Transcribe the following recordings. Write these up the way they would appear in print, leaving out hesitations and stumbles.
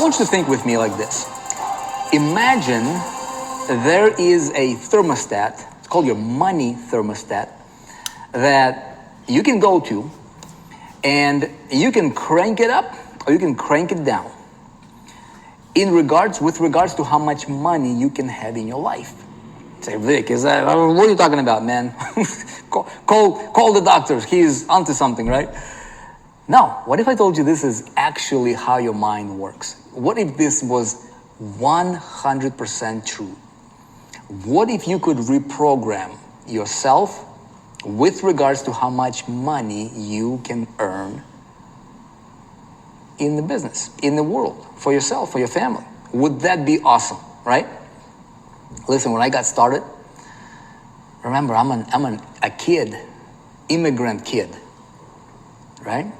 want you to think with me like this. Imagine there is a thermostat, it's called your money thermostat, that you can go to, and you can crank it up or you can crank it down with regards to how much money you can have in your life. Say, Vic, what are you talking about, man? call the doctors. He's onto something, right? Now, what if I told you this is actually how your mind works? What if this was 100% true? What if you could reprogram yourself with regards to how much money you can earn in the business, in the world, for yourself, for your family? Would that be awesome, right? Listen, when I got started, remember, I'm a kid, immigrant kid, right?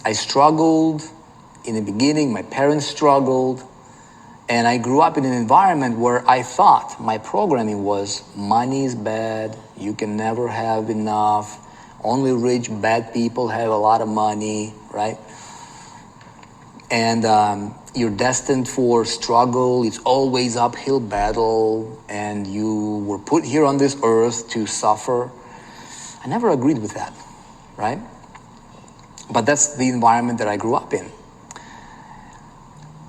I struggled in the beginning, my parents struggled, and I grew up in an environment where I thought my programming was money is bad, you can never have enough, only rich, bad people have a lot of money, right? And you're destined for struggle, it's always uphill battle, and you were put here on this earth to suffer. I never agreed with that, right? But that's the environment that I grew up in.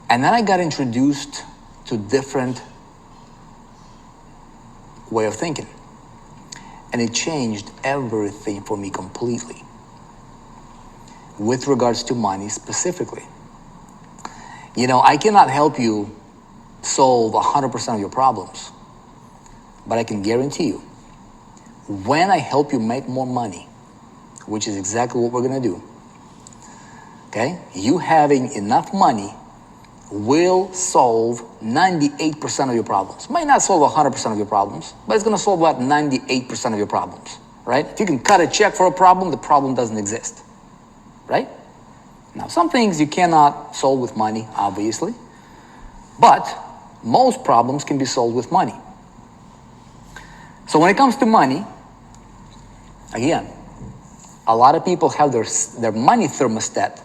And then I got introduced to different way of thinking. And it changed everything for me completely. With regards to money specifically. You know, I cannot help you solve 100% of your problems. But I can guarantee you, when I help you make more money, which is exactly what we're gonna do, okay? You having enough money will solve 98% of your problems. Might not solve 100% of your problems, but it's gonna solve about 98% of your problems, right? If you can cut a check for a problem, the problem doesn't exist, right? Now, some things you cannot solve with money, obviously, but most problems can be solved with money. So when it comes to money, again, a lot of people have their money thermostat,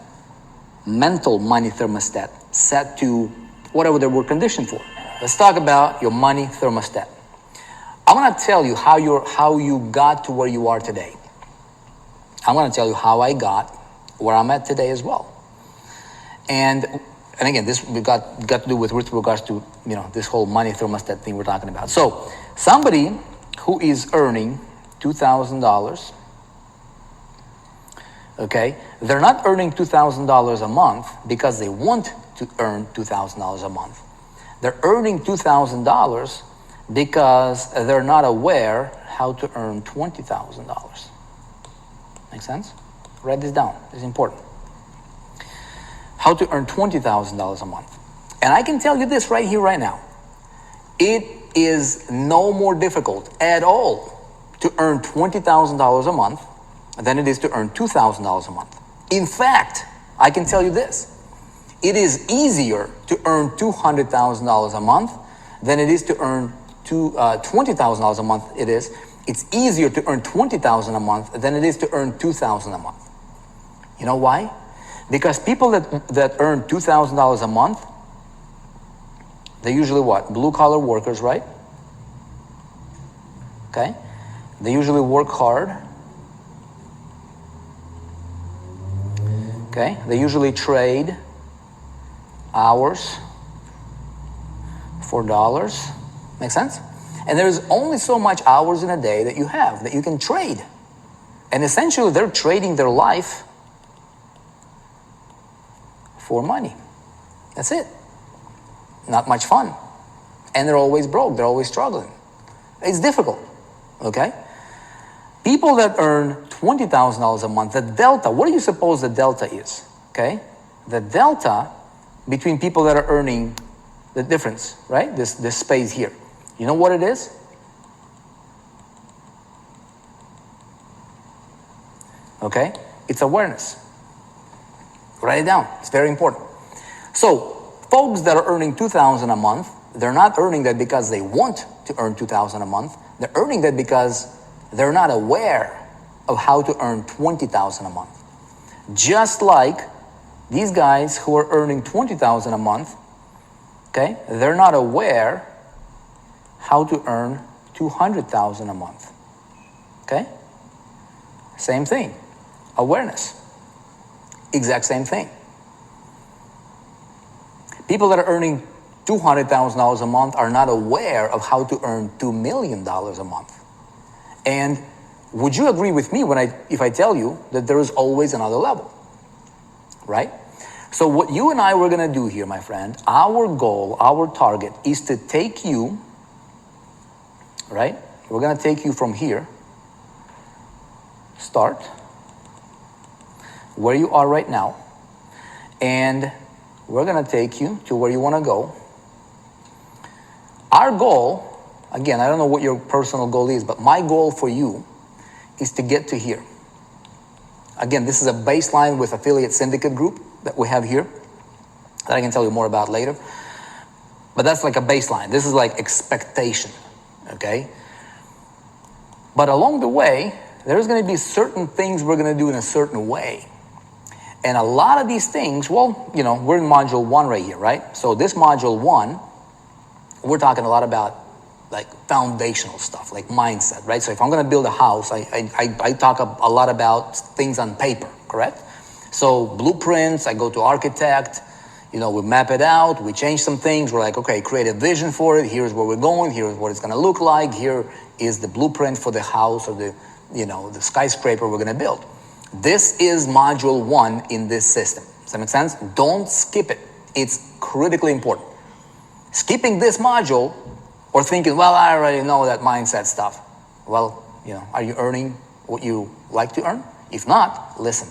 mental money thermostat, set to whatever they were conditioned for. Let's talk about your money thermostat. I'm gonna tell you how you got to where you are today. I'm gonna tell you how I got where I'm at today as well. And again, this we got to do with regards to, you know, this whole money thermostat thing we're talking about. So somebody who is earning $2,000, okay, they're not earning $2,000 a month because they want to earn $2,000 a month. They're earning $2,000 because they're not aware how to earn $20,000. Make sense? Write this down. It's important. How to earn $20,000 a month. And I can tell you this right here, right now. It is no more difficult at all to earn $20,000 a month than it is to earn $2,000 a month. In fact, I can tell you this. It is easier to earn $200,000 a month than it is to earn $20,000 a month. It's easier to earn $20,000 a month than it is to earn $2,000 a month. You know why? Because people that earn $2,000 a month, they're usually what? Blue-collar workers, right? Okay? They usually work hard. Okay? They usually trade hours for dollars. Make sense? And there's only so much hours in a day that you have that you can trade. And essentially, they're trading their life for money. That's it. Not much fun. And they're always broke. They're always struggling. It's difficult. Okay? People that earn $20,000 a month, the delta, what do you suppose the delta is? Okay? The delta between people that are earning, the difference, right? This space here. You know what it is? Okay? It's awareness. Write it down. It's very important. So, folks that are earning $2,000 a month, they're not earning that because they want to earn $2,000 a month. They're earning that because they're not aware of how to earn $20,000 a month. Just like These guys who are earning $20,000 a month, okay, they're not aware how to earn $200,000 a month. Okay? Same thing. Awareness. Exact same thing. People that are earning $200,000 a month are not aware of how to earn $2 million a month. And would you agree with me if I tell you that there is always another level? Right? So what you and I were going to do here, my friend, our goal, our target is to take you, right? We're going to take you from here, start, where you are right now, and we're going to take you to where you want to go. Our goal, again, I don't know what your personal goal is, but my goal for you is to get to here. Again, this is a baseline with affiliate syndicate group that we have here that I can tell you more about later. But that's like a baseline. This is like expectation, okay? But along the way, there's going to be certain things we're going to do in a certain way. And a lot of these things, well, you know, we're in module 1 right here, right? So this module 1, we're talking a lot about like foundational stuff, like mindset, right? So if I'm going to build a house, I talk a lot about things on paper, correct? So blueprints, I go to architect, you know, we map it out, we change some things, we're like, okay, create a vision for it, here's where we're going, here's what it's going to look like, here is the blueprint for the house or the, you know, the skyscraper we're going to build. This is module 1 in this system. Does that make sense? Don't skip it. It's critically important. Skipping this module or thinking, well, I already know that mindset stuff. Well, you know, are you earning what you like to earn? If not, listen,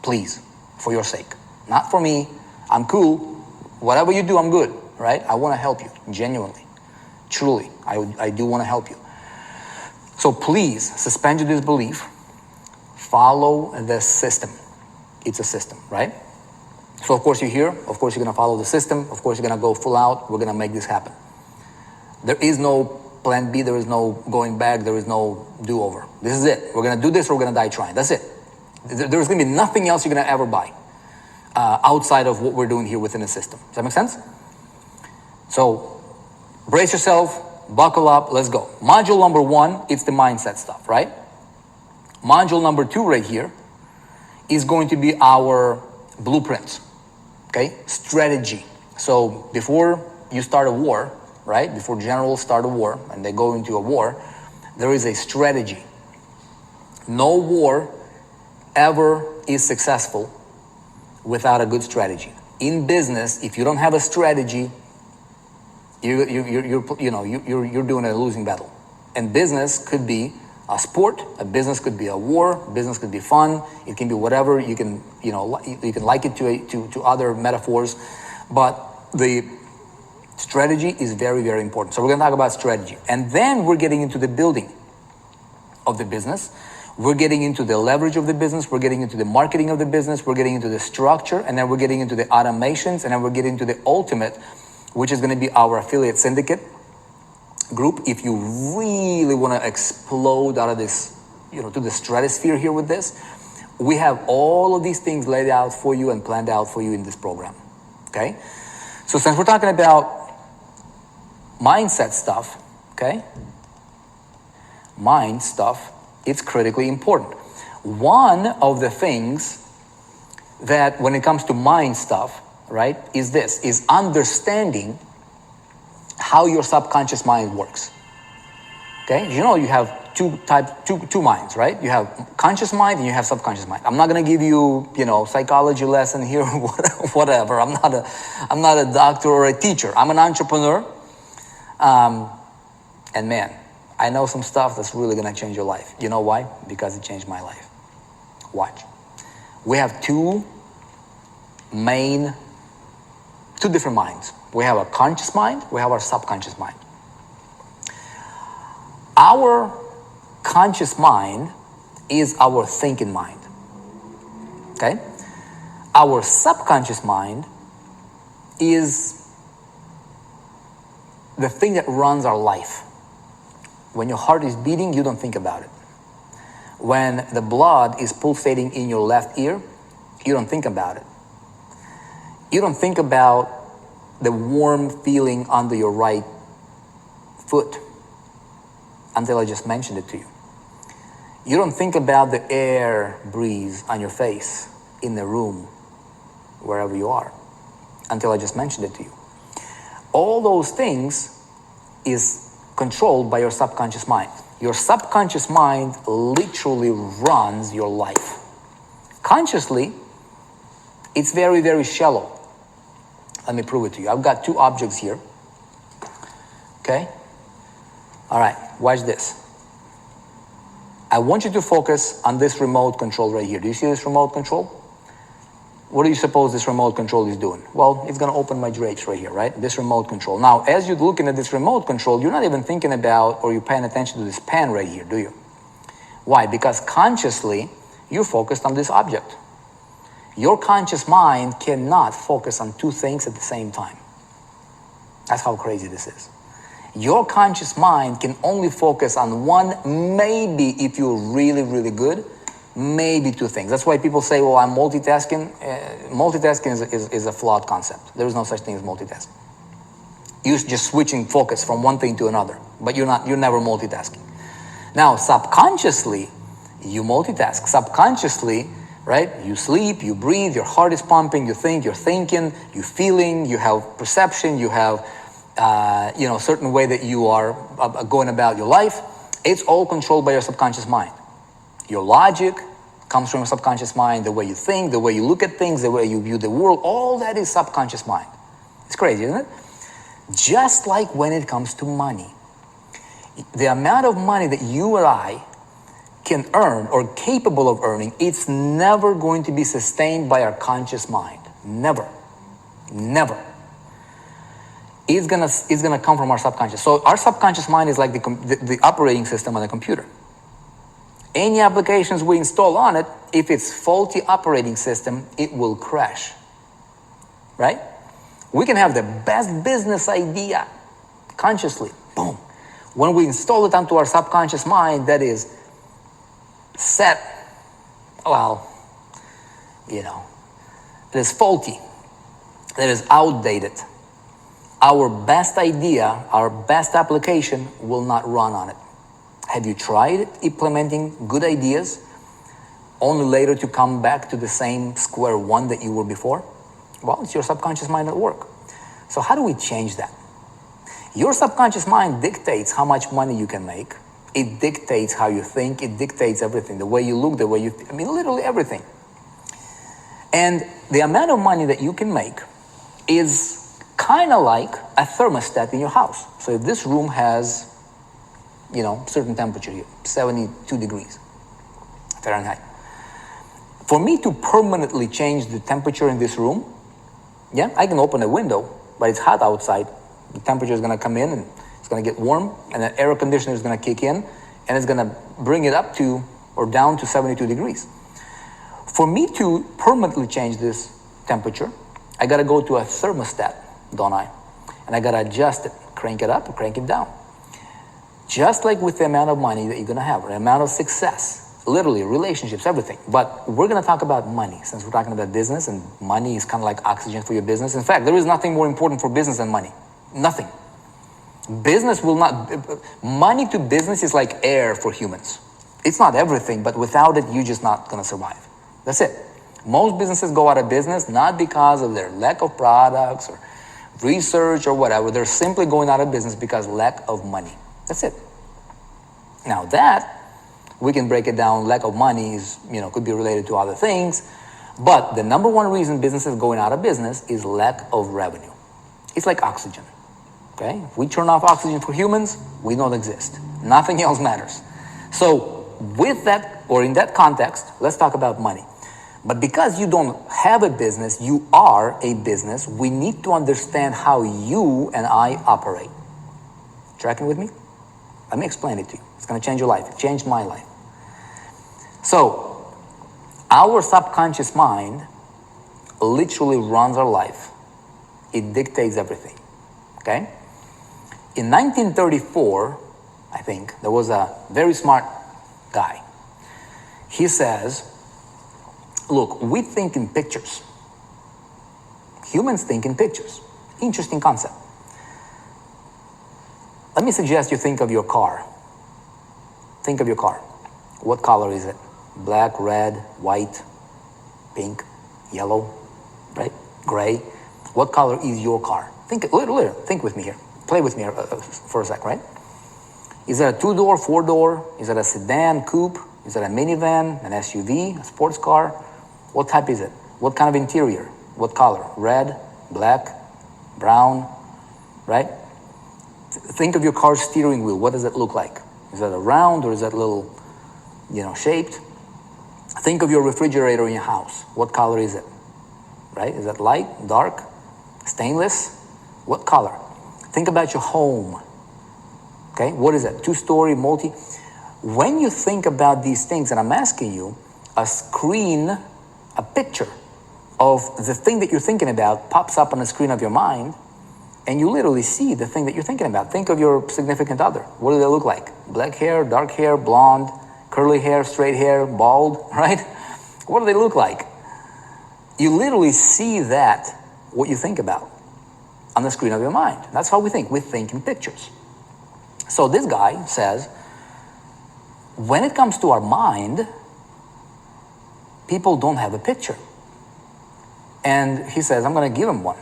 please, for your sake. Not for me. I'm cool. Whatever you do, I'm good, right? I want to help you, genuinely. Truly, I do want to help you. So please, suspend your disbelief. Follow the system. It's a system, right? So of course you're here. Of course you're going to follow the system. Of course you're going to go full out. We're going to make this happen. There is no plan B. There is no going back. There is no do-over. This is it. We're going to do this or we're going to die trying. That's it. There's going to be nothing else you're going to ever buy outside of what we're doing here within the system. Does that make sense? So brace yourself, buckle up, let's go. Module number 1, it's the mindset stuff, right? Module number 2 right here is going to be our blueprints, okay? Strategy. So before you start a war, right? Before generals start a war and they go into a war, there is a strategy. No war ever is successful without a good strategy. In business, if you don't have a strategy, you're doing a losing battle. And business could be a sport, a business could be a war, business could be fun, it can be whatever. You can like it to other metaphors, but the strategy is very, very important. So we're going to talk about strategy, and then we're getting into the building of the business. We're getting into the leverage of the business. We're getting into the marketing of the business. We're getting into the structure, and then we're getting into the automations, and then we're getting into the ultimate, which is going to be our affiliate syndicate group. If you really want to explode out of this, to the stratosphere here with this, we have all of these things laid out for you and planned out for you in this program. Okay? So since we're talking about mindset stuff, okay? Mind stuff, it's critically important. One of the things that when it comes to mind stuff, right, is understanding how your subconscious mind works. Okay? You know you have two minds, right? You have conscious mind and you have subconscious mind. I'm not going to give you, psychology lesson here, whatever. I'm not a doctor or a teacher. I'm an entrepreneur. And man, I know some stuff that's really going to change your life. You know why? Because it changed my life. Watch. We have two different minds. We have a conscious mind, we have our subconscious mind. Our conscious mind is our thinking mind. Okay? Our subconscious mind is the thing that runs our life. When your heart is beating, you don't think about it. When the blood is pulsating in your left ear, you don't think about it. You don't think about the warm feeling under your right foot until I just mentioned it to you. You don't think about the air breeze on your face in the room, wherever you are, until I just mentioned it to you. All those things is controlled by your subconscious mind. Your subconscious mind literally runs your life. Consciously, it's very, very shallow. Let me prove it to you. I've got two objects here. Okay? All right, watch this. I want you to focus on this remote control right here. Do you see this remote control? What do you suppose this remote control is doing? Well, it's going to open my drapes right here, right? This remote control. Now, as you're looking at this remote control, you're not even thinking about or you're paying attention to this pen right here, do you? Why? Because consciously, you're focused on this object. Your conscious mind cannot focus on two things at the same time. That's how crazy this is. Your conscious mind can only focus on one, maybe if you're really, really good, maybe two things. That's why people say, well, I'm multitasking. Multitasking is a flawed concept. There is no such thing as multitasking. You're just switching focus from one thing to another, but you're never multitasking. Now, subconsciously, you multitask. Subconsciously, right? You sleep, you breathe, your heart is pumping, you think, you're thinking, you're feeling, you have perception, you have certain way that you are going about your life. It's all controlled by your subconscious mind. Your logic comes from your subconscious mind, the way you think, the way you look at things, the way you view the world, all that is subconscious mind. It's crazy, isn't it? Just like when it comes to money. The amount of money that you or I can earn or capable of earning, it's never going to be sustained by our conscious mind. Never. Never. It's gonna come from our subconscious. So our subconscious mind is like the operating system on a computer. Any applications we install on it, if it's faulty operating system, it will crash. Right? We can have the best business idea consciously, boom. When we install it onto our subconscious mind, that is set, well, it is faulty, that is outdated. Our best idea, our best application will not run on it. Have you tried implementing good ideas only later to come back to the same square one that you were before? Well, it's your subconscious mind at work. So how do we change that? Your subconscious mind dictates how much money you can make. It dictates how you think. It dictates everything. The way you look, the way you, literally everything. And the amount of money that you can make is kind of like a thermostat in your house. So if this room has, certain temperature here, 72 degrees Fahrenheit. For me to permanently change the temperature in this room, I can open a window, but it's hot outside. The temperature is going to come in and it's going to get warm, and the air conditioner is going to kick in and it's going to bring it up to or down to 72 degrees. For me to permanently change this temperature, I got to go to a thermostat, don't I? And I got to adjust it, crank it up or crank it down. Just like with the amount of money that you're going to have, or the amount of success, literally relationships, everything. But we're going to talk about money since we're talking about business, and money is kind of like oxygen for your business. In fact, there is nothing more important for business than money. Nothing. Business will not, money to business is like air for humans. It's not everything, but without it, you're just not going to survive. That's it. Most businesses go out of business not because of their lack of products or research or whatever. They're simply going out of business because lack of money. That's it. Now that, we can break it down. Lack of money is, could be related to other things. But the number one reason businesses going out of business is lack of revenue. It's like oxygen. Okay? If we turn off oxygen for humans, we don't exist. Nothing else matters. So with that, or in that context, let's talk about money. But because you don't have a business, you are a business, we need to understand how you and I operate. Tracking with me? Let me explain it to you. It's going to change your life. It changed my life. So, our subconscious mind literally runs our life. It dictates everything. Okay? In 1934, I think, there was a very smart guy. He says, look, we think in pictures. Humans think in pictures. Interesting concept. Let me suggest you think of your car. Think of your car. What color is it? Black, red, white, pink, yellow, right? Gray. What color is your car? Think with me here. Play with me for a sec, right? Is it a 2-door, 4-door? Is it a sedan, coupe? Is it a minivan, an SUV, a sports car? What type is it? What kind of interior? What color? Red, black, brown, right? Think of your car's steering wheel. What does it look like? Is that a round or is that a little, shaped? Think of your refrigerator in your house. What color is it? Right? Is that light, dark, stainless? What color? Think about your home. Okay, what is it? 2-story, multi? When you think about these things, and I'm asking you, a picture of the thing that you're thinking about pops up on the screen of your mind, and you literally see the thing that you're thinking about. Think of your significant other. What do they look like? Black hair, dark hair, blonde, curly hair, straight hair, bald, right? What do they look like? You literally see that, what you think about, on the screen of your mind. That's how we think. We think in pictures. So this guy says, when it comes to our mind, people don't have a picture. And he says, I'm going to give him one.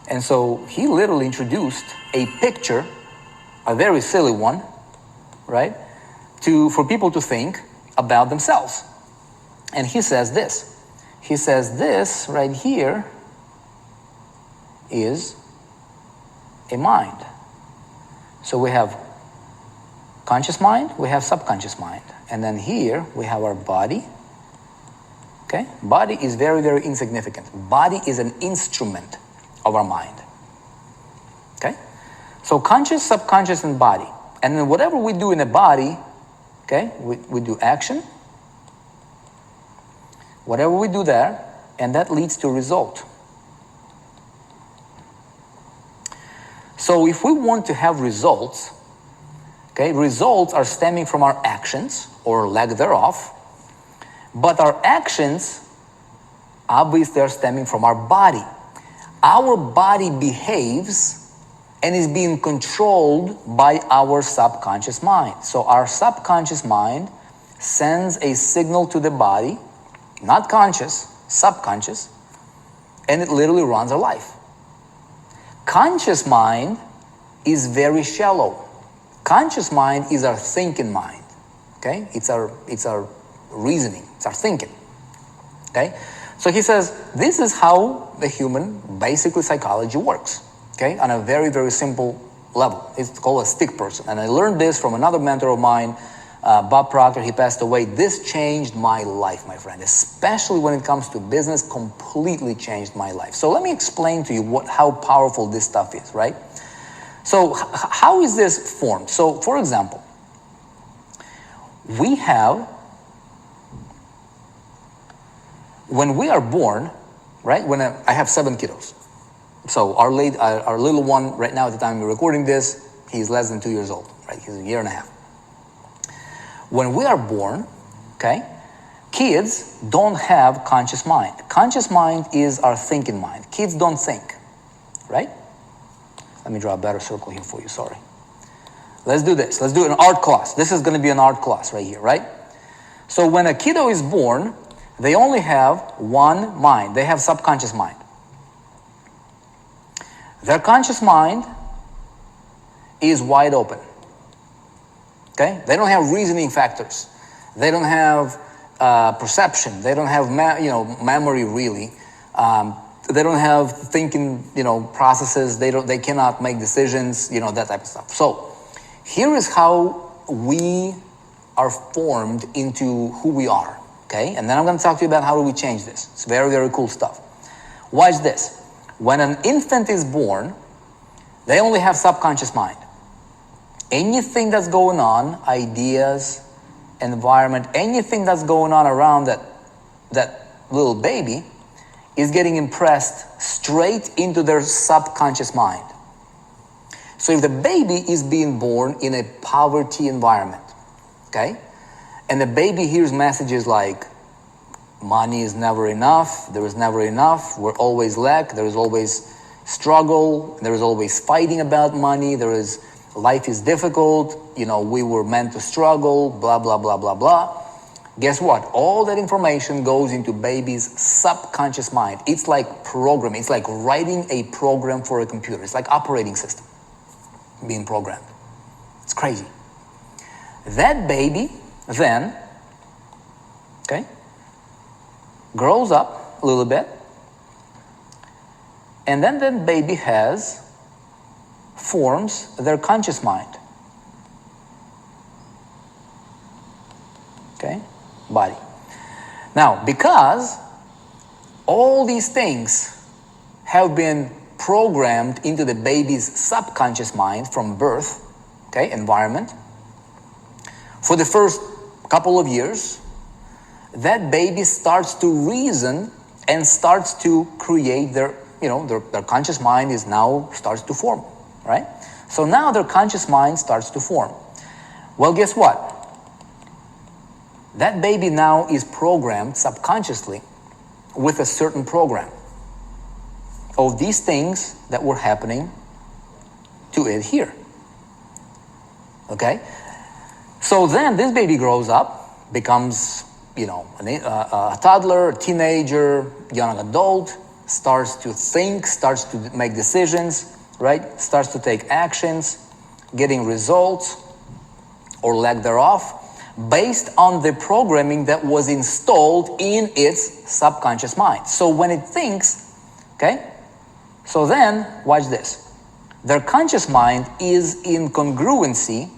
And so he literally introduced a picture, a very silly one, right, for people to think about themselves. And he says this. He says this right here is a mind. So we have conscious mind, we have subconscious mind. And then here we have our body. Okay? Body is very, very insignificant. Body is an instrument of our mind. Okay? So conscious, subconscious, and body. And then whatever we do in the body, okay, we do action. Whatever we do there, and that leads to a result. So if we want to have results, okay, results are stemming from our actions or lack thereof, but our actions, obviously, are stemming from our body. Our body behaves and is being controlled by our subconscious mind. So our subconscious mind sends a signal to the body, not conscious, subconscious, and it literally runs our life. Conscious mind is very shallow. Conscious mind is our thinking mind. Okay? It's our reasoning, it's our thinking. Okay? So he says, this is how the human, basically, psychology works. Okay? On a very, very simple level. It's called a stick person. And I learned this from another mentor of mine, Bob Proctor. He passed away. This changed my life, my friend, especially when it comes to business. Completely changed my life. So let me explain to you how powerful this stuff is, right? So how is this formed? So, for example, we have, when we are born, right? When I have 7 kiddos. So our little one right now, at the time we're recording this, he's less than 2 years old, right? He's 1.5 years. When we are born, okay, kids don't have conscious mind. Conscious mind is our thinking mind. Kids don't think, right? Let me draw a better circle here for you, sorry. Let's do this. Let's do an art class. This is going to be an art class right here, right? So when a kiddo is born, they only have one mind. They have subconscious mind. Their conscious mind is wide open. Okay? They don't have reasoning factors. They don't have perception. They don't have memory really. They don't have thinking processes. They cannot make decisions. That type of stuff. So here is how we are formed into who we are. Okay? And then I'm going to talk to you about how do we change this. It's very, very cool stuff. Watch this. When an infant is born, they only have subconscious mind. Anything that's going on, ideas, environment, anything that's going on around that little baby is getting impressed straight into their subconscious mind. So if the baby is being born in a poverty environment, okay, and the baby hears messages like, Money is never enough. There is never enough. We're always lack. There is always struggle. There is always fighting about money. Life is difficult. We were meant to struggle, blah, blah, blah, blah, blah. Guess what? All that information goes into baby's subconscious mind. It's like programming. It's like writing a program for a computer. It's like operating system being programmed. It's crazy. That baby then, grows up a little bit, and then that baby forms their conscious mind. Body. Now, because all these things have been programmed into the baby's subconscious mind from birth, environment, for the first couple of years, that baby starts to reason and starts to create their conscious mind starts to form, right? So now their conscious mind starts to form. Well, guess what? That baby now is programmed subconsciously with a certain program of these things that were happening to it here. So then this baby grows up, becomes, a toddler, a teenager, young adult, starts to think, starts to make decisions, right? Starts to take actions, getting results or lack thereof, based on the programming that was installed in its subconscious mind. So when it thinks, so then, watch this. Their conscious mind is in congruency.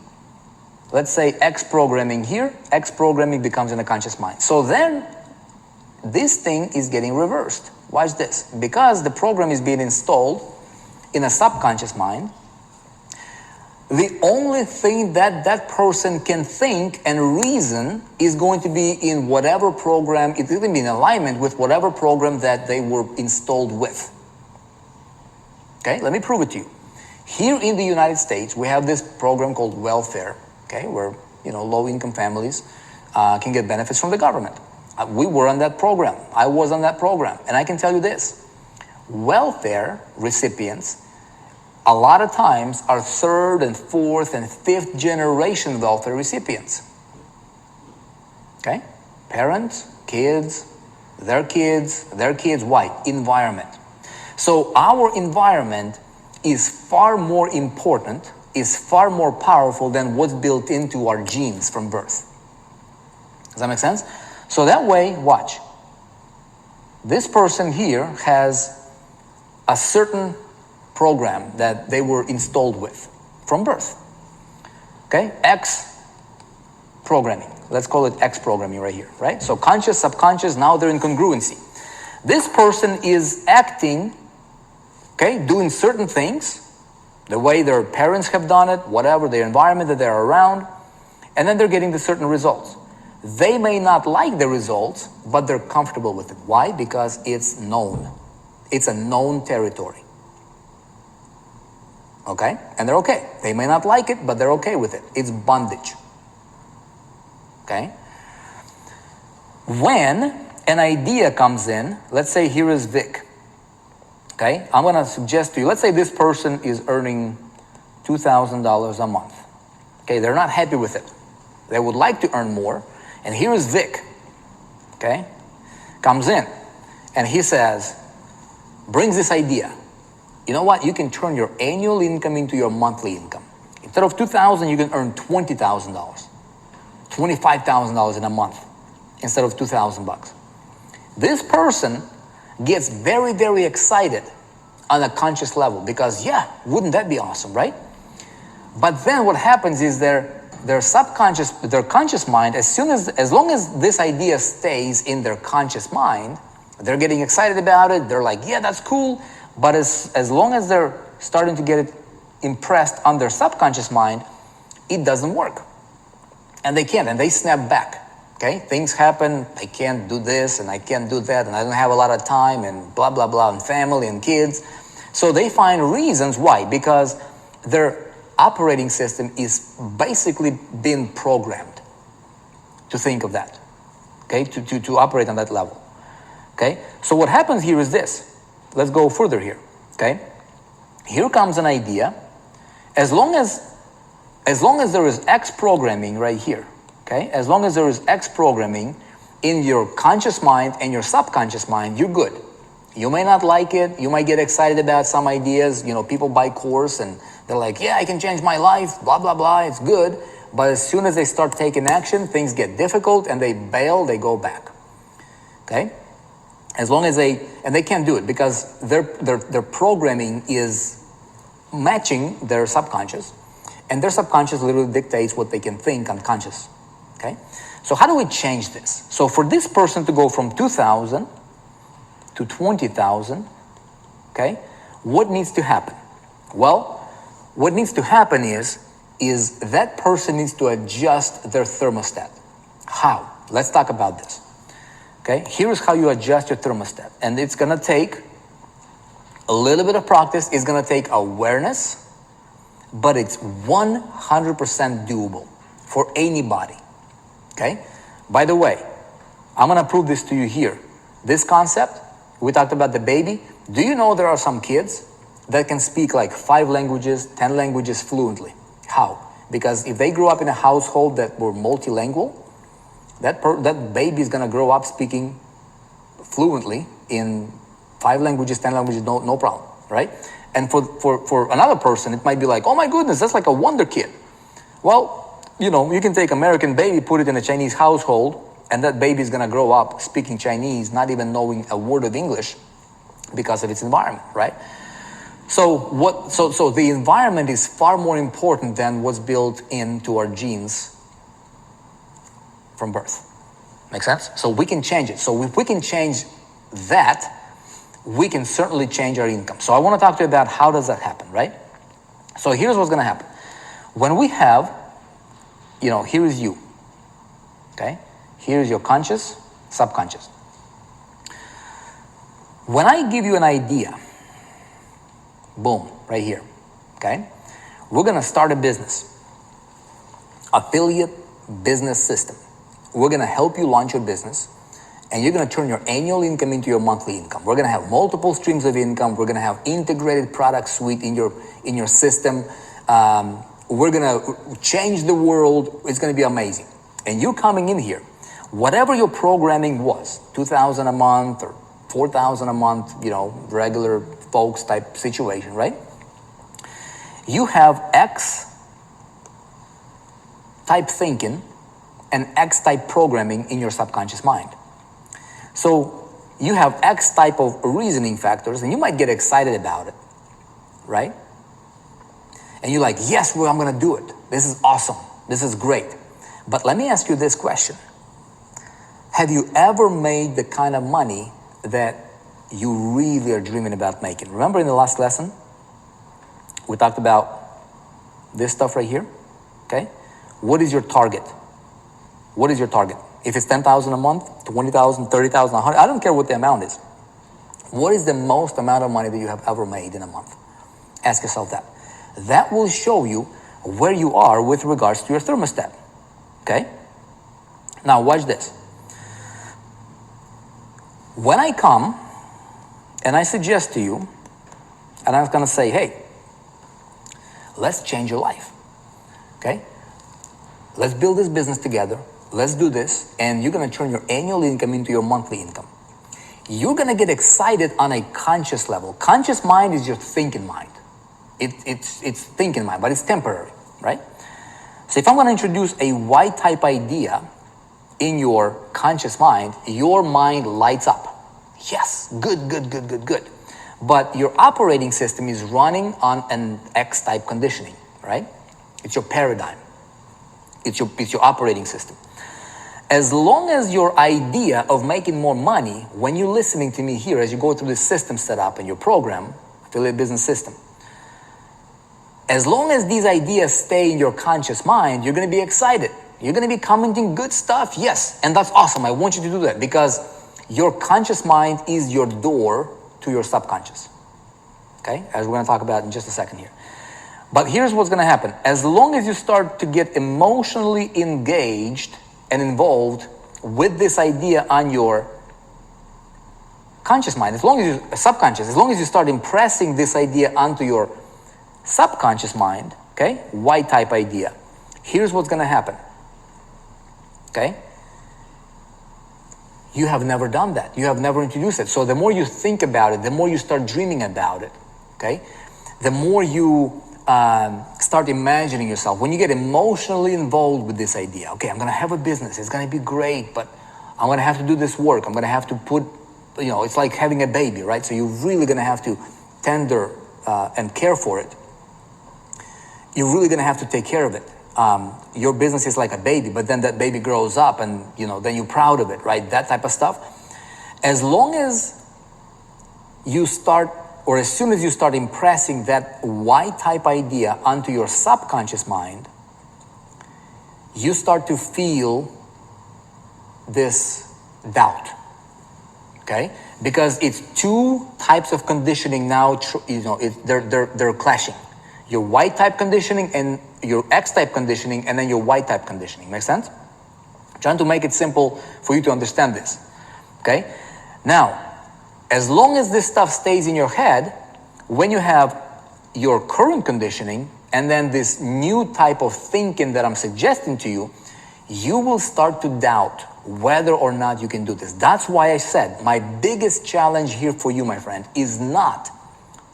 Let's say X programming here, X programming becomes in the conscious mind. So then, this thing is getting reversed. Watch this. Because the program is being installed in a subconscious mind, the only thing that person can think and reason is going to be in whatever program, it's going to be in alignment with whatever program that they were installed with. Let me prove it to you. Here in the United States, we have this program called welfare, where low-income families can get benefits from the government. We were on that program. I was on that program. And I can tell you this, welfare recipients a lot of times are third and fourth and fifth generation welfare recipients. Parents, kids, their kids, why? Environment. So our environment is far more important, is far more powerful than what's built into our genes from birth. Does that make sense? So that way, watch. This person here has a certain program that they were installed with from birth. X programming. Let's call it X programming right here, right? So conscious, subconscious, now they're in congruency. This person is acting, doing certain things, the way their parents have done it, whatever, their environment that they're around, and then they're getting the certain results. They may not like the results, but they're comfortable with it. Why? Because it's known. It's a known territory. And they're okay. They may not like it, but they're okay with it. It's bondage. When an idea comes in, let's say here is Vic. I'm going to suggest to you, let's say this person is earning $2,000 a month. They're not happy with it. They would like to earn more. And here is Vic. Comes in and he says, brings this idea. You know what? You can turn your annual income into your monthly income. Instead of $2,000, you can earn $20,000, $25,000 in a month instead of $2,000. This person gets very, very excited on a conscious level because, wouldn't that be awesome, right? But then what happens is their conscious mind, as long as this idea stays in their conscious mind, they're getting excited about it. They're like, that's cool. But as long as they're starting to get it impressed on their subconscious mind, it doesn't work. And they can't, and they snap back. Things happen, I can't do this, and I can't do that, and I don't have a lot of time, and blah, blah, blah, and family and kids. So they find reasons why, because their operating system is basically been programmed to think of that. okay, to operate on that level. Okay, so what happens here is this. Let's go further here. Okay, here comes an idea. As long as there is X programming right here, okay, as long as there is X programming in your conscious mind and your subconscious mind, you're good. You may not like it. You might get excited about some ideas. You know, people buy course and they're like, yeah, I can change my life, blah, blah, blah. It's good. But as soon as they start taking action, things get difficult and they bail, they go back. Okay? As long as they can't do it because their programming is matching their subconscious, and their subconscious literally dictates what they can think unconscious. Okay? So how do we change this? So for this person to go from 2,000 to 20,000, okay, what needs to happen? Well, what needs to happen is that person needs to adjust their thermostat. How? Let's talk about this. Okay, here's how you adjust your thermostat. And it's gonna take a little bit of practice. It's gonna take awareness, but it's 100% doable for anybody. Okay? By the way, I'm gonna prove this to you here. This concept, we talked about the baby. Do you know there are some kids that can speak like 5 languages, 10 languages fluently? How? Because if they grew up in a household that were multilingual, that baby is gonna grow up speaking fluently in 5 languages, 10 languages, no problem, right? And for another person, it might be like, oh my goodness, that's like a wonder kid. Well, you know, you can take American baby, put it in a Chinese household, and that baby is gonna grow up speaking Chinese, not even knowing a word of English because of its environment, right? So the environment is far more important than what's built into our genes from birth. Make sense? So we can change it. So if we can change that, we can certainly change our income. So I want to talk to you about how does that happen, right? So here's what's going to happen. When we have, you know, here is you, okay? Here is your conscious, subconscious. When I give you an idea, boom, right here, okay? We're going to start a business, affiliate business system. We're going to help you launch your business, and you're going to turn your annual income into your monthly income. We're going to have multiple streams of income. We're going to have integrated product suite in your system. We're going to change the world. It's going to be amazing. And you're coming in here, whatever your programming was, 2,000 a month or 4,000 a month, you know, regular folks type situation, right? You have X type thinking and X type programming in your subconscious mind. So you have X type of reasoning factors and you might get excited about it, right? And you're like, yes, well, I'm gonna do it. This is awesome. This is great. But let me ask you this question. Have you ever made the kind of money that you really are dreaming about making? Remember in the last lesson, we talked about this stuff right here, okay? What is your target? What is your target? If it's 10,000 a month, 20,000, 30,000, 100, I don't care what the amount is. What is the most amount of money that you have ever made in a month? Ask yourself that. That will show you where you are with regards to your thermostat, okay? Now watch this. When I come and I suggest to you, and I'm gonna say, hey, let's change your life, okay? Let's build this business together. Let's do this, and you're gonna turn your annual income into your monthly income. You're gonna get excited on a conscious level. Conscious mind is your thinking mind. It's thinking mind, but it's temporary, right? So if I'm gonna introduce a Y-type idea in your conscious mind, your mind lights up. Yes, good. But your operating system is running on an X-type conditioning, right? It's your paradigm. It's your operating system. As long as your idea of making more money, when you're listening to me here, as you go through the system setup and your program, affiliate business system, as long as these ideas stay in your conscious mind, you're going to be excited. You're going to be commenting good stuff. Yes. And that's awesome. I want you to do that because your conscious mind is your door to your subconscious. Okay. As we're going to talk about in just a second here. But here's what's going to happen. As long as you start to get emotionally engaged and involved with this idea on your conscious mind, as long as you subconscious, as long as you start impressing this idea onto your subconscious mind, okay, Y type idea, here's what's going to happen. Okay, you have never done that. You have never introduced it. So the more you think about it, the more you start dreaming about it. Okay, the more you start imagining yourself. When you get emotionally involved with this idea, okay, I'm going to have a business. It's going to be great, but I'm going to have to do this work. I'm going to have to put, it's like having a baby, right? So you're really going to have to tender and care for it. You're really going to have to take care of it. Your business is like a baby, but then that baby grows up and, then you're proud of it, right? That type of stuff. As long as you start, or as soon as you start impressing that Y-type idea onto your subconscious mind, you start to feel this doubt, okay? Because it's two types of conditioning now, they're clashing. Your Y-type conditioning and your X-type conditioning, and then your Y-type conditioning. Make sense? I'm trying to make it simple for you to understand this, okay? Now, as long as this stuff stays in your head, when you have your current conditioning and then this new type of thinking that I'm suggesting to you, you will start to doubt whether or not you can do this. That's why I said my biggest challenge here for you, my friend, is not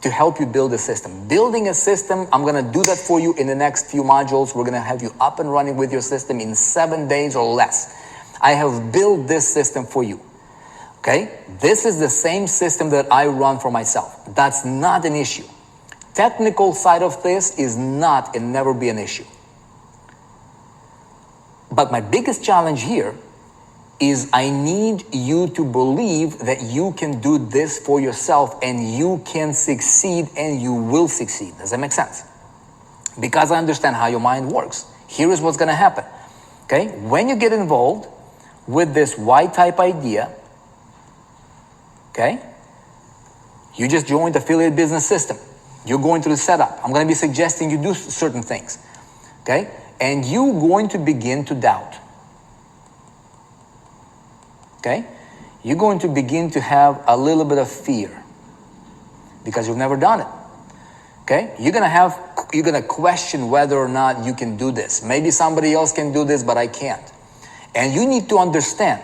to help you build a system. Building a system, I'm going to do that for you in the next few modules. We're going to have you up and running with your system in 7 days or less. I have built this system for you. Okay? This is the same system that I run for myself. That's not an issue. Technical side of this is not and never be an issue. But my biggest challenge here is I need you to believe that you can do this for yourself and you can succeed and you will succeed. Does that make sense? Because I understand how your mind works. Here is what's going to happen. Okay? When you get involved with this Y-type idea, okay, you just joined the affiliate business system. You're going through the setup. I'm going to be suggesting you do certain things. Okay? And you're going to begin to doubt. Okay? You're going to begin to have a little bit of fear because you've never done it. Okay? You're going to question whether or not you can do this. Maybe somebody else can do this, but I can't. And you need to understand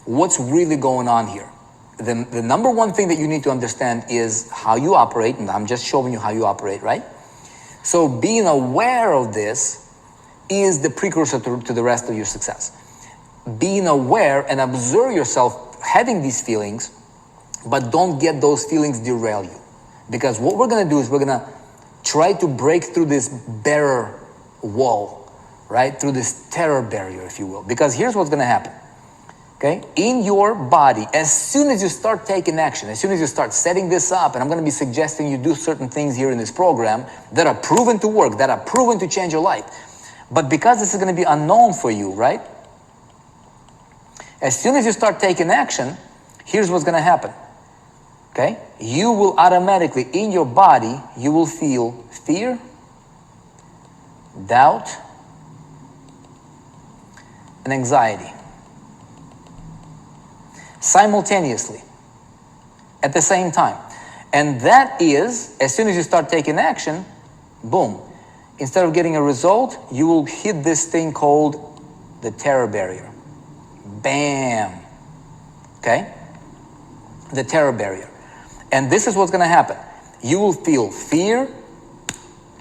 what's really going on here. The number one thing that you need to understand is how you operate, and I'm just showing you how you operate, right? So being aware of this is the precursor to the rest of your success. Being aware and observe yourself having these feelings, but don't get those feelings derail you. Because what we're going to do is we're going to try to break through this barrier wall, right? Through this terror barrier, if you will. Because here's what's going to happen. Okay? In your body, as soon as you start taking action, as soon as you start setting this up, and I'm going to be suggesting you do certain things here in this program that are proven to work, that are proven to change your life. But because this is going to be unknown for you, right? As soon as you start taking action, here's what's going to happen. Okay? You will automatically, in your body, you will feel fear, doubt, and anxiety. Simultaneously, at the same time. And that is, as soon as you start taking action, boom, instead of getting a result, you will hit this thing called the terror barrier. Bam. Okay? The terror barrier. And this is what's going to happen. You will feel fear,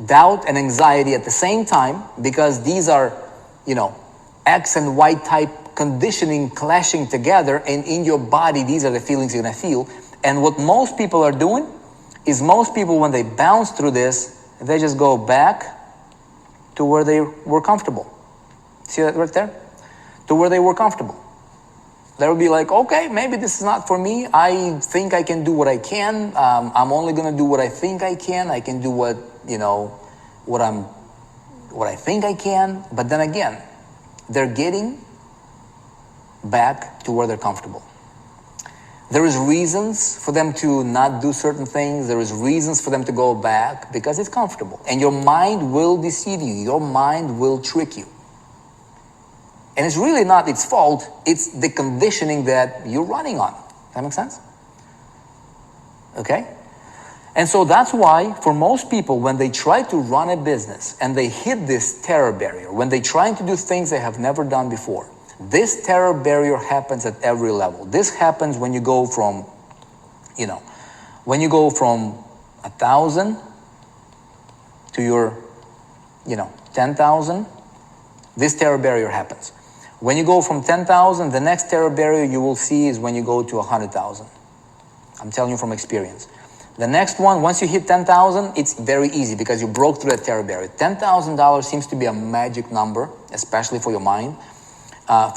doubt, and anxiety at the same time because these are, X and Y type conditioning clashing together, and in your body, these are the feelings you're going to feel. And what most people are doing is most people, when they bounce through this, they just go back to where they were comfortable. See that right there? To where they were comfortable. They'll be like, okay, maybe this is not for me. I think I can do what I can. I'm only going to do what I think I can. I can do what I think I can. But then again, they're getting back to where they're comfortable. There is reasons for them to not do certain things. There is reasons for them to go back because it's comfortable. And your mind will deceive you. Your mind will trick you. And it's really not its fault, it's the conditioning that you're running on. Does that make sense? Okay? And so that's why, for most people, when they try to run a business and they hit this terror barrier, when they're trying to do things they have never done before, this terror barrier happens at every level. This happens when you go from, when you go from 1,000 to your, 10,000, this terror barrier happens. When you go from 10,000, the next terror barrier you will see is when you go to 100,000. I'm telling you from experience. The next one, once you hit 10,000, it's very easy because you broke through that terror barrier. $10,000 seems to be a magic number, especially for your mind,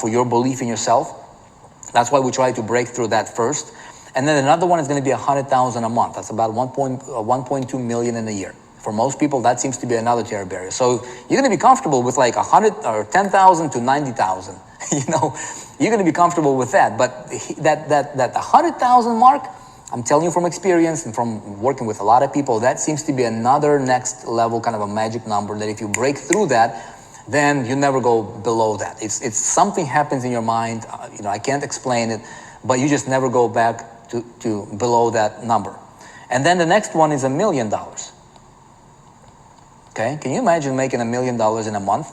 for your belief in yourself. That's why we try to break through that first. And then another one is going to be 100,000 a month. That's about 1.2 million in a year. For most people, that seems to be another terror barrier. So you're going to be comfortable with like 100 or 10,000 to 90,000. You're going to be comfortable with that. But that 100,000 mark, I'm telling you from experience and from working with a lot of people, that seems to be another next level kind of a magic number that if you break through that, then you never go below that. It's something happens in your mind. I can't explain it, but you just never go back to below that number. And then the next one is $1 million. Okay, can you imagine making $1 million in a month?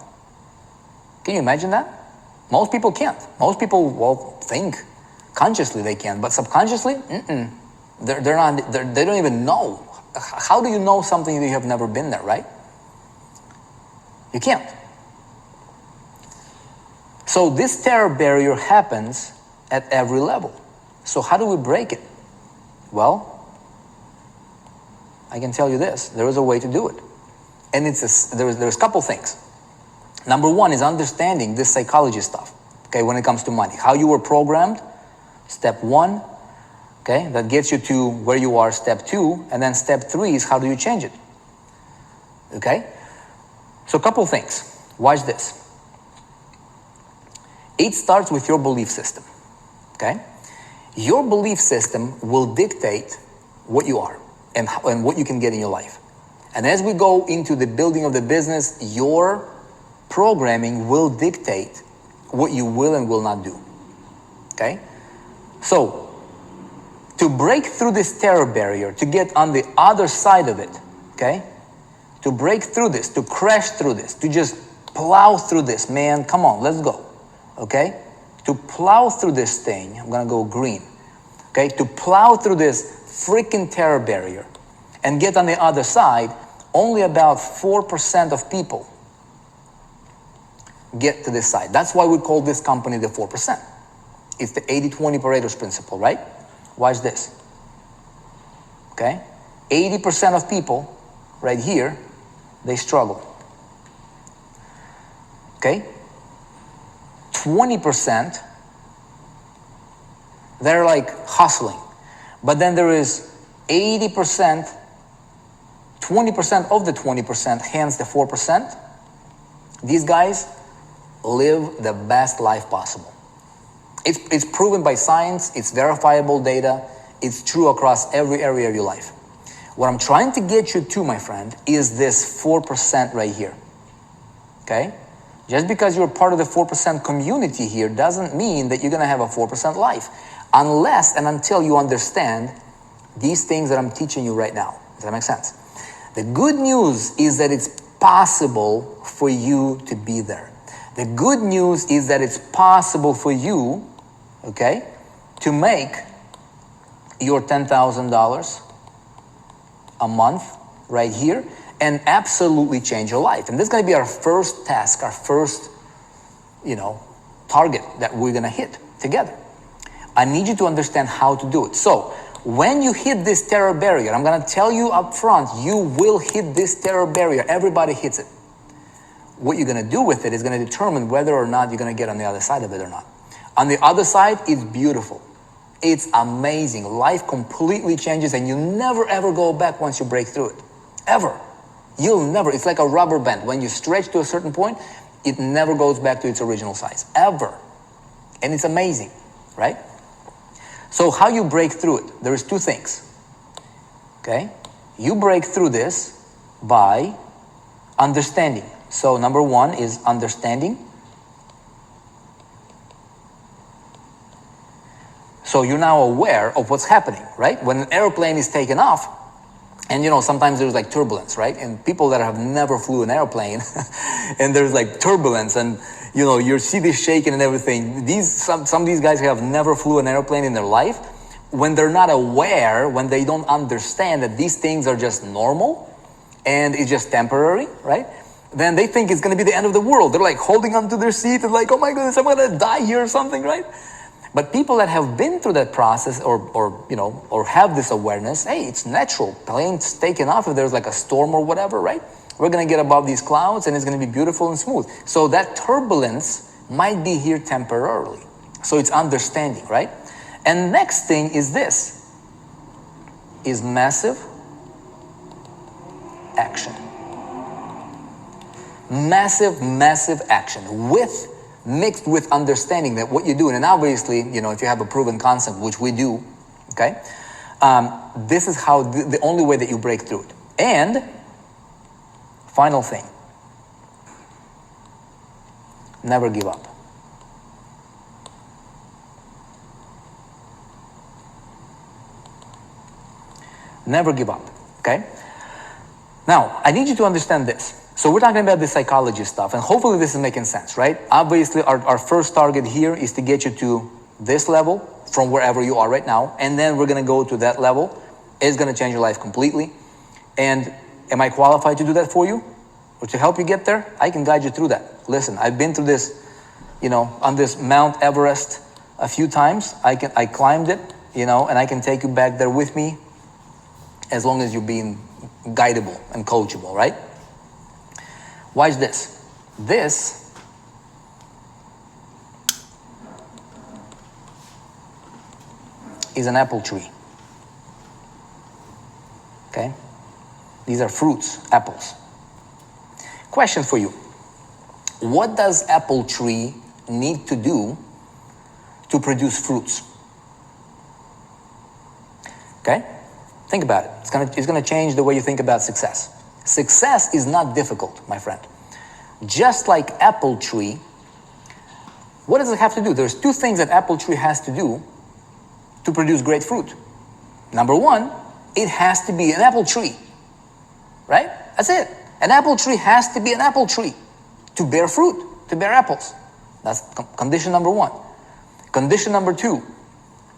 Can you imagine that? Most people can't. Most people think consciously they can, but subconsciously, they're not. They don't even know. How do you know something that you have never been there, right? You can't. So this terror barrier happens at every level. So how do we break it? Well, I can tell you this. There is a way to do it. And there's a couple things. Number one is understanding this psychology stuff, okay, when it comes to money. How you were programmed, step one, okay, that gets you to where you are, step two, and then step three is how do you change it, okay? So a couple things. Watch this. It starts with your belief system, okay? Your belief system will dictate what you are and what you can get in your life. And as we go into the building of the business, your programming will dictate what you will and will not do, okay? So, to break through this terror barrier, to get on the other side of it, okay? To break through this, to crash through this, to just plow through this, man, come on, let's go, okay? To plow through this thing, I'm gonna go green, okay? To plow through this freaking terror barrier and get on the other side, only about 4% of people get to this side. That's why we call this company the 4%. It's the 80-20 Pareto's principle, right? Watch this. Okay? 80% of people right here, they struggle. Okay? 20%, they're like hustling. But then there is 80%, 20% of the 20%, hence the 4%. These guys live the best life possible. It's proven by science, it's verifiable data, it's true across every area of your life. What I'm trying to get you to, my friend, is this 4% right here, okay? Just because you're part of the 4% community here doesn't mean that you're gonna have a 4% life, unless and until you understand these things that I'm teaching you right now. Does that make sense? The good news is that it's possible for you to be there. The good news is that it's possible for you, okay, to make your $10,000 a month right here and absolutely change your life. And this is going to be our first task, our first, target that we're going to hit together. I need you to understand how to do it. So when you hit this terror barrier, I'm going to tell you up front, you will hit this terror barrier. Everybody hits it. What you're going to do with it is going to determine whether or not you're going to get on the other side of it or not. On the other side, it's beautiful. It's amazing. Life completely changes and you never ever go back once you break through it. Ever. You'll never. It's like a rubber band. When you stretch to a certain point, it never goes back to its original size. Ever. And it's amazing, right? So how you break through it? There is two things. Okay? You break through this by understanding. So number one is understanding. So you're now aware of what's happening, right? When an airplane is taken off, and sometimes there's like turbulence, right? And people that have never flew an airplane, and there's like turbulence, and your seat is shaking and everything. Some of these guys who have never flew an airplane in their life, when they're not aware, when they don't understand that these things are just normal, and it's just temporary, right? Then they think it's going to be the end of the world. They're like holding onto their seat and like, oh my goodness, I'm going to die here or something, right? But people that have been through that process or have this awareness, hey, it's natural. Plane's taking off if there's like a storm or whatever, right? We're going to get above these clouds and it's going to be beautiful and smooth. So that turbulence might be here temporarily. So it's understanding, right? And next thing is this, is massive action. Massive action mixed with understanding that what you're doing, and obviously, if you have a proven concept, which we do, okay, this is how the only way that you break through it. And final thing, never give up. Never give up, okay? Now, I need you to understand this. So we're talking about the psychology stuff, and hopefully this is making sense, right? Obviously, our first target here is to get you to this level from wherever you are right now, and then we're going to go to that level. It's going to change your life completely. And am I qualified to do that for you or to help you get there? I can guide you through that. Listen, I've been through this, on this Mount Everest a few times. I climbed it, and I can take you back there with me as long as you're being guidable and coachable, right? Watch this. This is an apple tree. Okay? These are fruits, apples. Question for you. What does apple tree need to do to produce fruits? Okay? Think about it. It's gonna change the way you think about success. Success is not difficult, my friend. Just like apple tree, what does it have to do? There's two things that apple tree has to do to produce great fruit. Number one, it has to be an apple tree, right? That's it. An apple tree has to be an apple tree to bear fruit, to bear apples. That's condition number one. Condition number two,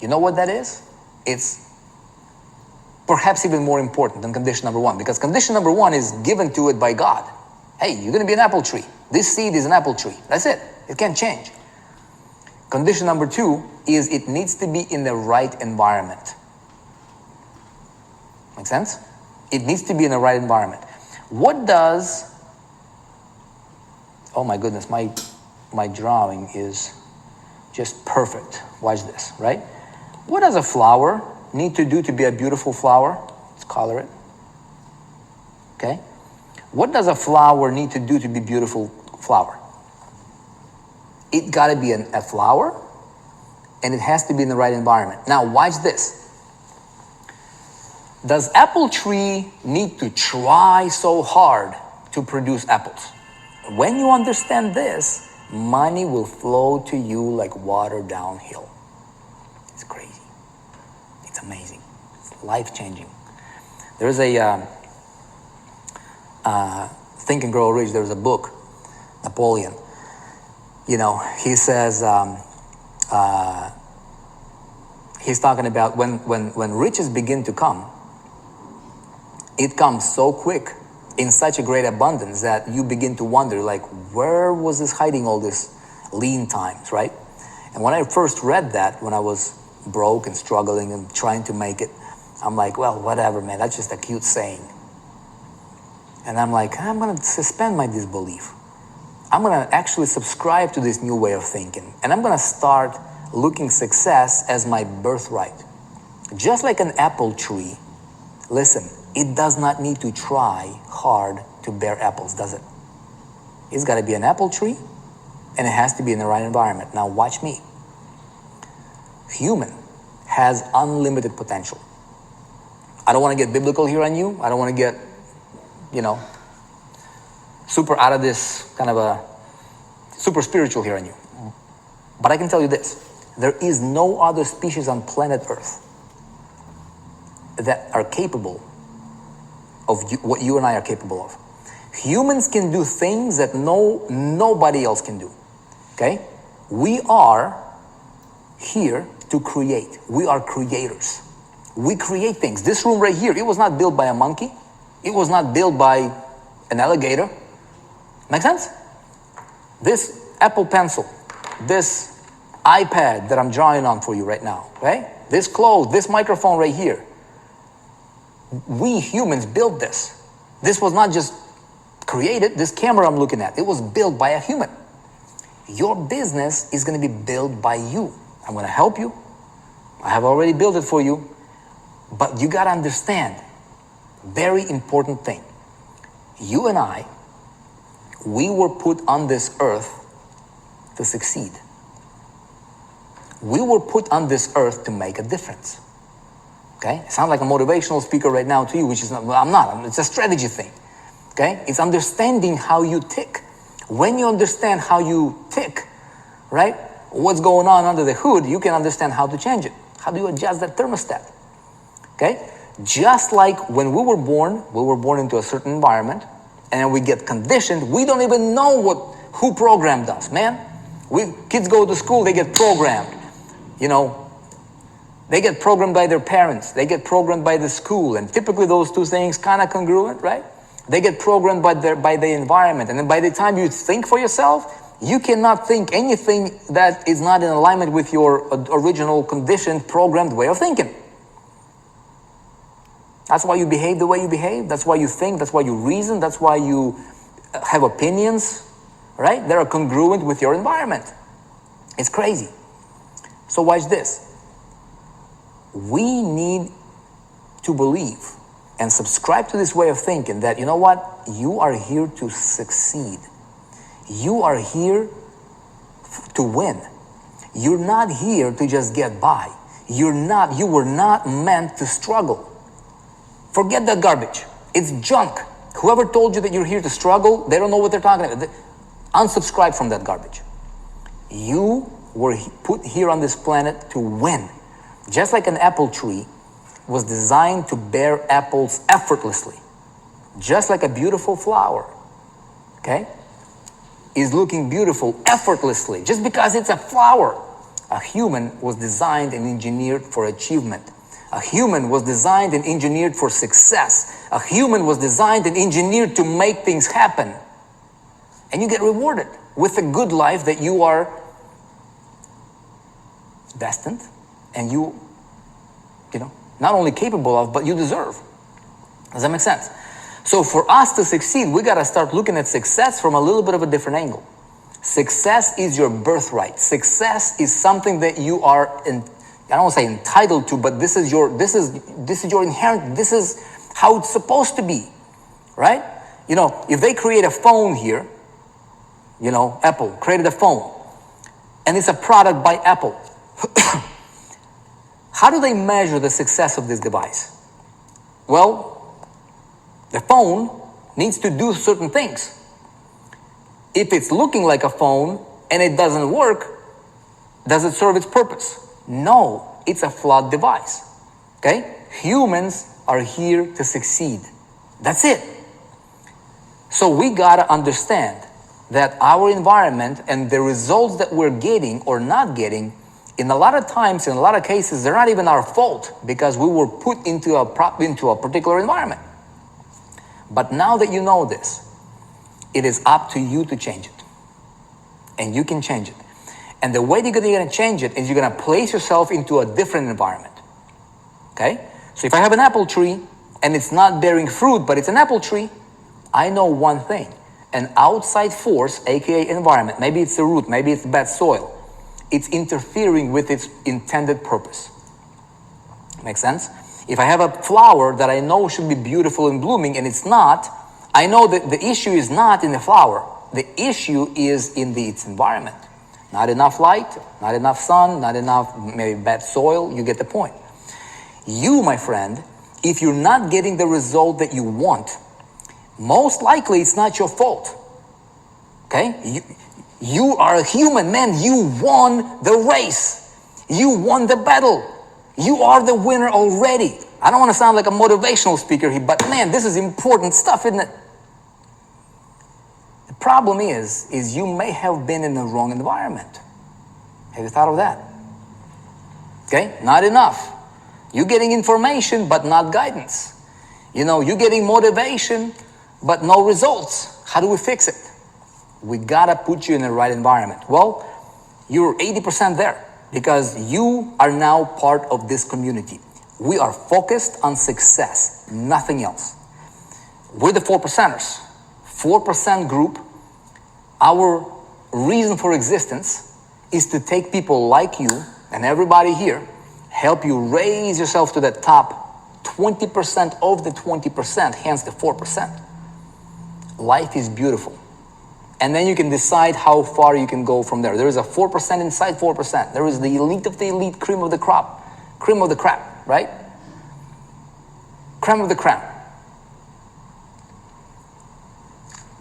you know what that is? It's perhaps even more important than condition number one, because condition number one is given to it by God. Hey, you're going to be an apple tree. This seed is an apple tree. That's it. It can't change. Condition number two is it needs to be in the right environment. Make sense? It needs to be in the right environment. What does, oh my goodness, my drawing is just perfect. Watch this, right? What does a flower need to do to be a beautiful flower? Let's color it. Okay? What does a flower need to do to be a beautiful flower? It got to be a flower, and it has to be in the right environment. Now, watch this. Does apple tree need to try so hard to produce apples? When you understand this, money will flow to you like water downhill. It's crazy. It's amazing. It's life-changing. There's a Think and Grow Rich. There's a book, Napoleon. He says he's talking about when riches begin to come, it comes so quick in such a great abundance that you begin to wonder, like, where was this hiding all this lean times, right? And when I first read that, when I was broke and struggling and trying to make it, I'm like, well, whatever, man, that's just a cute saying. And I'm like, I'm going to suspend my disbelief. I'm going to actually subscribe to this new way of thinking. And I'm going to start looking success as my birthright. Just like an apple tree, listen, it does not need to try hard to bear apples, does it? It's got to be an apple tree, and it has to be in the right environment. Now watch me. Human has unlimited potential. I don't want to get biblical here on you. I don't want to get, super out of this kind of a super spiritual here on you. But I can tell you this. There is no other species on planet Earth that are capable of what you and I are capable of. Humans can do things that nobody else can do. Okay? We are here to create. We are creators. We create things. This room right here, it was not built by a monkey. It was not built by an alligator. Make sense? This Apple Pencil, this iPad that I'm drawing on for you right now, okay? This clothes, this microphone right here. We humans built this. This was not just created. This camera I'm looking at, it was built by a human. Your business is going to be built by you. I'm going to help you. I have already built it for you. But you got to understand, very important thing. You and I, we were put on this earth to succeed. We were put on this earth to make a difference. Okay? I sound like a motivational speaker right now to you, which is not, well, I'm not. It's a strategy thing. Okay? It's understanding how you tick. When you understand how you tick, right? What's going on under the hood, you can understand how to change it. How do you adjust that thermostat? Okay? Just like when we were born into a certain environment, and we get conditioned, we don't even know who programmed us, man. Kids go to school, they get programmed. You know, they get programmed by their parents, they get programmed by the school, and typically those two things kind of congruent, right? They get programmed by the environment, and then by the time you think for yourself, you cannot think anything that is not in alignment with your original conditioned, programmed way of thinking. That's why you behave the way you behave. That's why you think. That's why you reason. That's why you have opinions, right? That are congruent with your environment. It's crazy. So watch this. We need to believe and subscribe to this way of thinking that, you know what? You are here to succeed. You are here to win. You're not here to just get by. You were not meant to struggle. Forget that garbage. It's junk. Whoever told you that you're here to struggle, they don't know what they're talking about. Unsubscribe from that garbage. You were put here on this planet to win. Just like an apple tree was designed to bear apples effortlessly. Just like a beautiful flower, okay, is looking beautiful effortlessly. Just because it's a flower. A human was designed and engineered for achievement. A human was designed and engineered for success. A human was designed and engineered to make things happen. And you get rewarded with a good life that you are destined and you know, not only capable of, but you deserve. Does that make sense? So for us to succeed, we got to start looking at success from a little bit of a different angle. Success is your birthright. Success is something that you are I don't want to say entitled to, but this is your inherent, this is how it's supposed to be, right? You know, if they create a phone here, you know, Apple created a phone, and it's a product by Apple, how do they measure the success of this device? Well, the phone needs to do certain things. If it's looking like a phone and it doesn't work, does it serve its purpose? No, it's a flawed device. Okay? Humans are here to succeed. That's it. So we gotta understand that our environment and the results that we're getting or not getting, in a lot of times, in a lot of cases, they're not even our fault because we were put into a particular environment. But now that you know this, it is up to you to change it. And you can change it. And the way that you're going to change it is you're going to place yourself into a different environment. Okay? So if I have an apple tree and it's not bearing fruit, but it's an apple tree, I know one thing. An outside force, aka environment, maybe it's the root, maybe it's bad soil, it's interfering with its intended purpose. Make sense? If I have a flower that I know should be beautiful and blooming and it's not, I know that the issue is not in the flower. The issue is in its environment. Not enough light, not enough sun, not enough maybe bad soil. You get the point. You, my friend, if you're not getting the result that you want, most likely it's not your fault. Okay? You are a human, man. You won the race. You won the battle. You are the winner already. I don't want to sound like a motivational speaker here, but man, this is important stuff, isn't it? The problem is you may have been in the wrong environment. Have you thought of that? Okay, not enough. You're getting information, but not guidance. You know, you're getting motivation, but no results. How do we fix it? We gotta put you in the right environment. Well, you're 80% there because you are now part of this community. We are focused on success, nothing else. We're the 4%ers. 4% group. Our reason for existence is to take people like you and everybody here, help you raise yourself to that top 20% of the 20%, hence the 4%. Life is beautiful. And then you can decide how far you can go from there. There is a 4% inside 4%. There is the elite of the elite, cream of the crop, cream of the crap, right? Creme of the creme.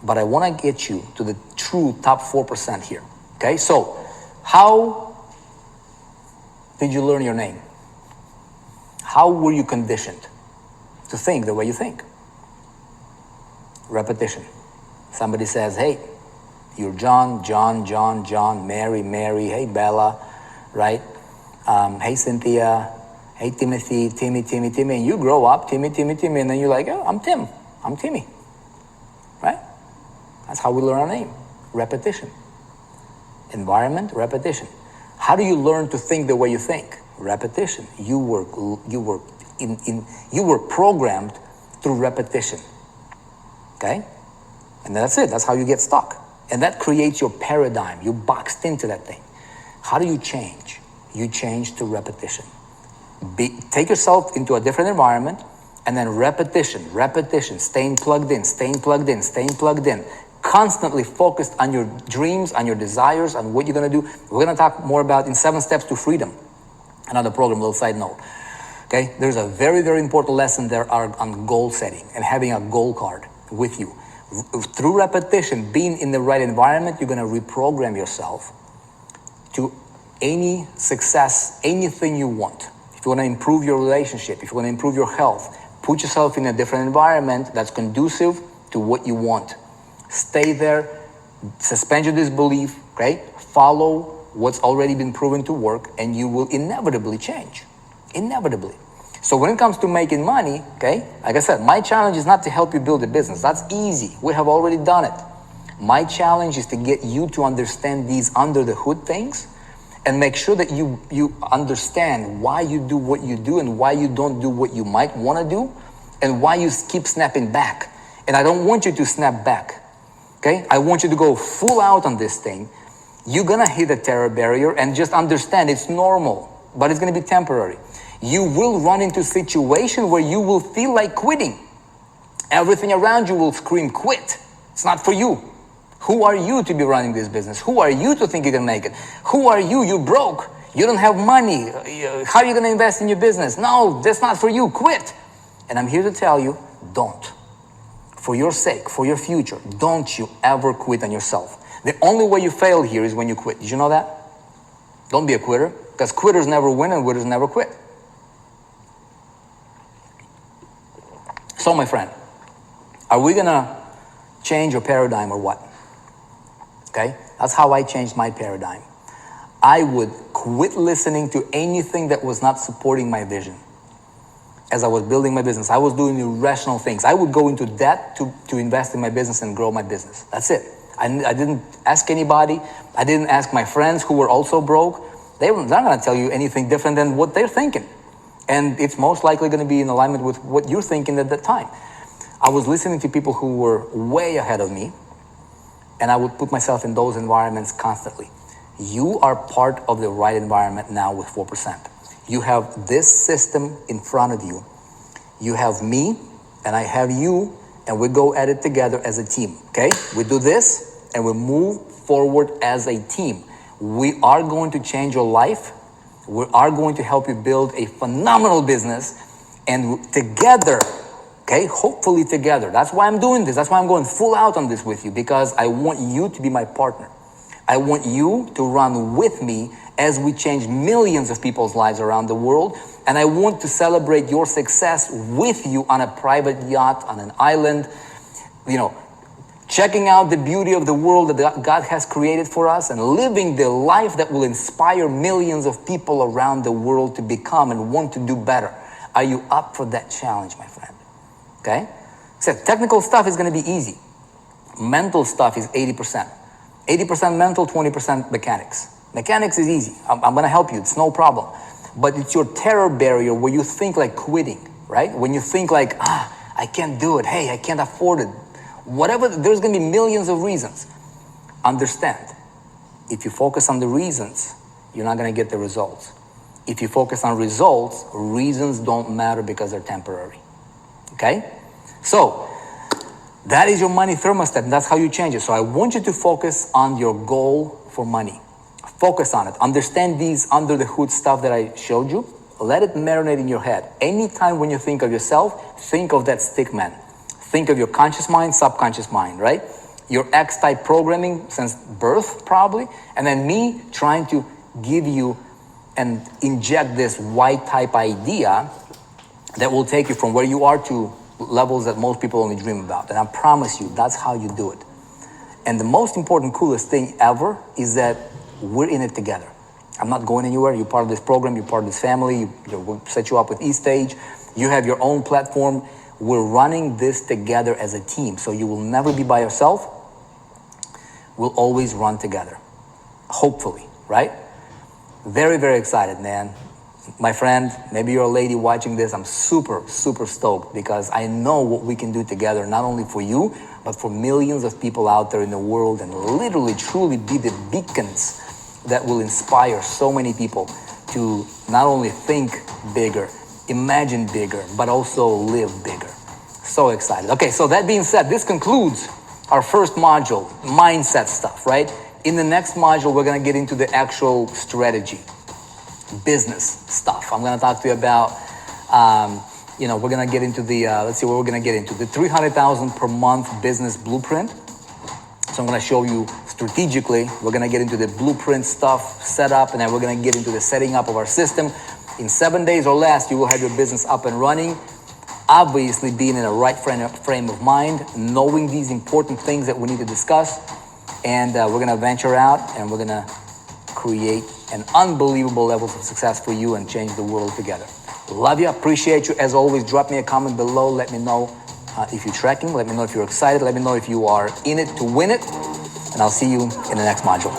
But I want to get you to the true top 4% here. Okay, so how did you learn your name? How were you conditioned to think the way you think? Repetition. Somebody says, hey, you're John, Mary, hey, Bella, right? Hey, Cynthia, hey, Timothy, Timmy, and you grow up, Timmy, and then you're like, oh, I'm Tim, I'm Timmy, right? That's how we learn our name. Repetition. Environment, repetition. How do you learn to think the way you think? Repetition. You were programmed through repetition. Okay? And that's it. That's how you get stuck. And that creates your paradigm. You boxed into that thing. How do you change? You change through repetition. Take yourself into a different environment and then repetition, staying plugged in, constantly focused on your dreams, on your desires, on what you're going to do. We're going to talk more about in 7 Steps to Freedom, another program, little side note. Okay, there's a very, very important lesson there on goal setting and having a goal card with you. Through repetition, being in the right environment, you're going to reprogram yourself to any success, anything you want. If you want to improve your relationship, if you want to improve your health, put yourself in a different environment that's conducive to what you want. Stay there, suspend your disbelief, okay? Follow what's already been proven to work, and you will inevitably change. Inevitably. So when it comes to making money, okay, like I said, my challenge is not to help you build a business. That's easy. We have already done it. My challenge is to get you to understand these under the hood things and make sure that you understand why you do what you do and why you don't do what you might want to do and why you keep snapping back. And I don't want you to snap back. Okay, I want you to go full out on this thing. You're gonna hit a terror barrier and just understand it's normal, but it's gonna be temporary. You will run into a situation where you will feel like quitting. Everything around you will scream, quit. It's not for you. Who are you to be running this business? Who are you to think you can make it? Who are you? You're broke. You don't have money. How are you gonna invest in your business? No, that's not for you. Quit. And I'm here to tell you, don't. For your sake, for your future, don't you ever quit on yourself. The only way you fail here is when you quit. Did you know that? Don't be a quitter, because quitters never win and winners never quit. So my friend, are we gonna change your paradigm or what? Okay, that's how I changed my paradigm. I would quit listening to anything that was not supporting my vision. As I was building my business, I was doing irrational things. I would go into debt to invest in my business and grow my business. That's it. I didn't ask anybody. I didn't ask my friends who were also broke. They're not going to tell you anything different than what they're thinking. And it's most likely going to be in alignment with what you're thinking at that time. I was listening to people who were way ahead of me, and I would put myself in those environments constantly. You are part of the right environment now with 4%. You have this system in front of you. You have me, and I have you, and we go at it together as a team, okay? We do this, and we move forward as a team. We are going to change your life. We are going to help you build a phenomenal business, and together, okay, hopefully together. That's why I'm doing this. That's why I'm going full out on this with you, because I want you to be my partner. I want you to run with me as we change millions of people's lives around the world. And I want to celebrate your success with you on a private yacht, on an island, checking out the beauty of the world that God has created for us and living the life that will inspire millions of people around the world to become and want to do better. Are you up for that challenge, my friend? Okay? So technical stuff is going to be easy. Mental stuff is 80%. 80% mental, 20% mechanics. Mechanics is easy. I'm going to help you. It's no problem. But it's your terror barrier where you think like quitting, right? When you think like, I can't do it. Hey, I can't afford it. Whatever, there's going to be millions of reasons. Understand, if you focus on the reasons, you're not going to get the results. If you focus on results, reasons don't matter because they're temporary. Okay? So, that is your money thermostat, and that's how you change it. So I want you to focus on your goal for money. Focus on it. Understand these under the hood stuff that I showed you. Let it marinate in your head. Anytime when you think of yourself, think of that stick man. Think of your conscious mind, subconscious mind, right? Your X-type programming since birth, probably. And then me trying to give you and inject this Y-type idea that will take you from where you are to levels that most people only dream about. And I promise you, that's how you do it. And the most important, coolest thing ever is that we're in it together. I'm not going anywhere. You're part of this program. You're part of this family. We'll set you up with eStage. You have your own platform. We're running this together as a team. So you will never be by yourself. We'll always run together. Hopefully, right? Very, very excited, man. My friend, maybe you're a lady watching this. I'm super, super stoked because I know what we can do together, not only for you, but for millions of people out there in the world, and literally, truly be the beacons that will inspire so many people to not only think bigger, imagine bigger, but also live bigger. So excited. Okay, so that being said, this concludes our first module, mindset stuff, right? In the next module, we're going to get into the actual strategy, business stuff. I'm going to talk to you about, we're going to get into the, let's see what we're going to get into, the 300,000 per month business blueprint. So I'm going to show you strategically. We're going to get into the blueprint stuff, set up, and then we're going to get into the setting up of our system. In 7 days or less, you will have your business up and running. Obviously, being in a right frame of mind, knowing these important things that we need to discuss. And we're going to venture out and we're going to create an unbelievable levels of success for you and change the world together. Love you. Appreciate you. As always, drop me a comment below. Let me know if you're tracking. Let me know if you're excited. Let me know if you are in it to win it. And I'll see you in the next module.